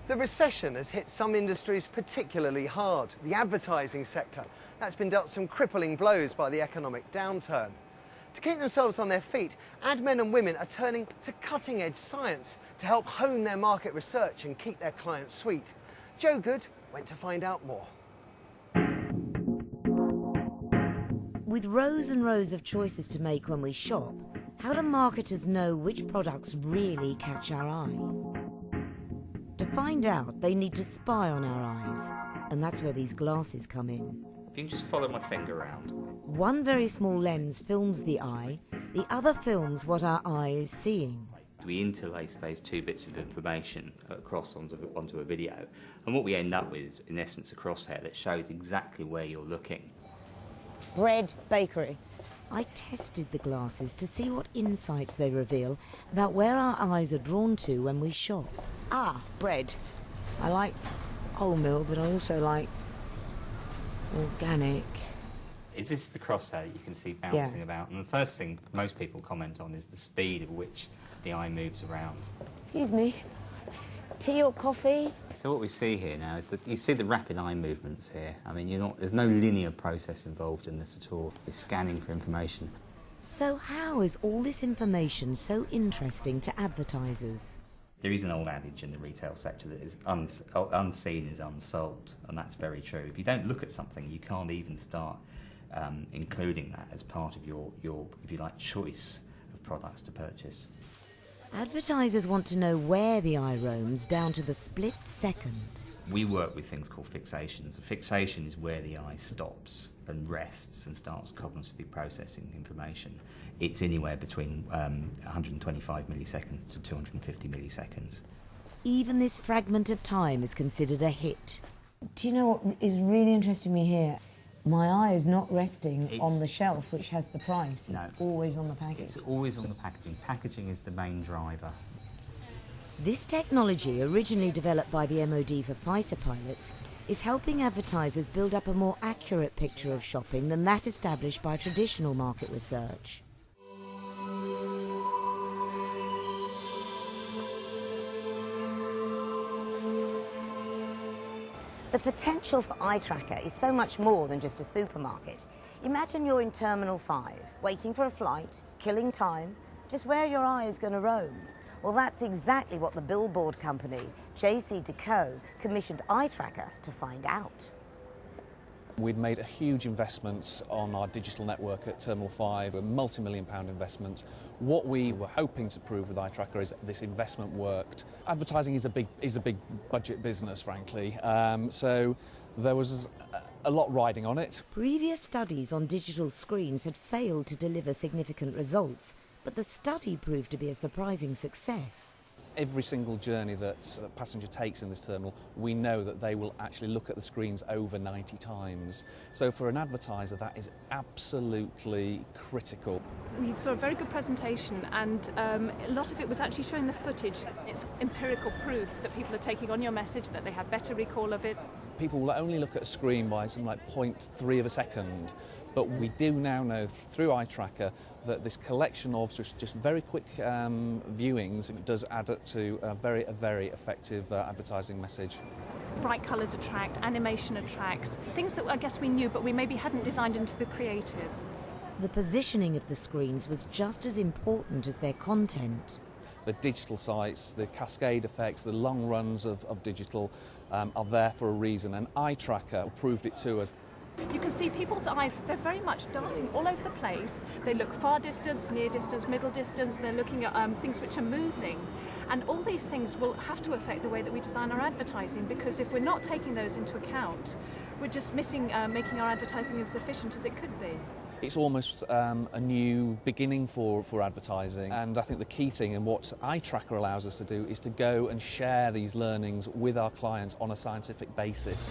The recession has hit some industries particularly hard. The advertising sector, that's been dealt some crippling blows by the economic downturn. To keep themselves on their feet, ad men and women are turning to cutting-edge science to help hone their market research and keep their clients sweet. Joe Good went to find out more. With rows and rows of choices to make when we shop, how do marketers know which products really catch our eye? To find out, they need to spy on our eyes, and that's where these glasses come in. If you can just follow my finger around. One very small lens films the eye, the other films what our eye is seeing. We interlace those two bits of information across onto a video, and what we end up with is, in essence, a crosshair that shows exactly where you're looking. Bread Bakery. I tested the glasses to see what insights they reveal about where our eyes are drawn to when we shop. Ah, bread. I like wholemeal, but I also like organic. Is this the crosshair you can see bouncing about? And the first thing most people comment on is the speed at which the eye moves around. Excuse me. Tea or coffee? So what we see here now is that you see the rapid eye movements here. I mean, there's no linear process involved in this at all. You're scanning for information. So how is all this information so interesting to advertisers? There is an old adage in the retail sector that is unseen is unsold, and that's very true. If you don't look at something, you can't even start including that as part of your, if you like, choice of products to purchase. Advertisers want to know where the eye roams down to the split second. We work with things called fixations. A fixation is where the eye stops and rests and starts cognitively processing information. It's anywhere between 125 milliseconds to 250 milliseconds. Even this fragment of time is considered a hit. Do you know what is really interesting me here? My eye is not resting on the shelf, which has the price. It's always on the package. It's always on the packaging. Packaging is the main driver. This technology, originally developed by the MOD for fighter pilots, is helping advertisers build up a more accurate picture of shopping than that established by traditional market research. The potential for eye tracker is so much more than just a supermarket. Imagine you're in Terminal 5, waiting for a flight, killing time, just where your eye is going to roam. Well, that's exactly what the billboard company, JCDecaux, commissioned Eye Tracker to find out. We'd made a huge investment on our digital network at Terminal 5, a multi-million-pound investment. What we were hoping to prove with Eye Tracker is that this investment worked. Advertising is a big budget business, frankly, so there was a lot riding on it. Previous studies on digital screens had failed to deliver significant results, but the study proved to be a surprising success. Every single journey that a passenger takes in this terminal, we know that they will actually look at the screens over 90 times. So for an advertiser, that is absolutely critical. We saw a very good presentation, and a lot of it was actually showing the footage. It's empirical proof that people are taking on your message, that they have better recall of it. People will only look at a screen by something like 0.3 of a second, but we do now know through Eye Tracker that this collection of just very quick viewings does add up to a very effective advertising message. Bright colours attract, animation attracts, things that I guess we knew but we maybe hadn't designed into the creative. The positioning of the screens was just as important as their content. The digital sites, the cascade effects, the long runs of digital are there for a reason, and Eye Tracker proved it to us. You can see people's eyes, they're very much darting all over the place. They look far distance, near distance, middle distance, they're looking at things which are moving. And all these things will have to affect the way that we design our advertising, because if we're not taking those into account, we're just missing making our advertising as efficient as it could be. It's almost a new beginning for advertising, and I think the key thing and what Eye Tracker allows us to do is to go and share these learnings with our clients on a scientific basis.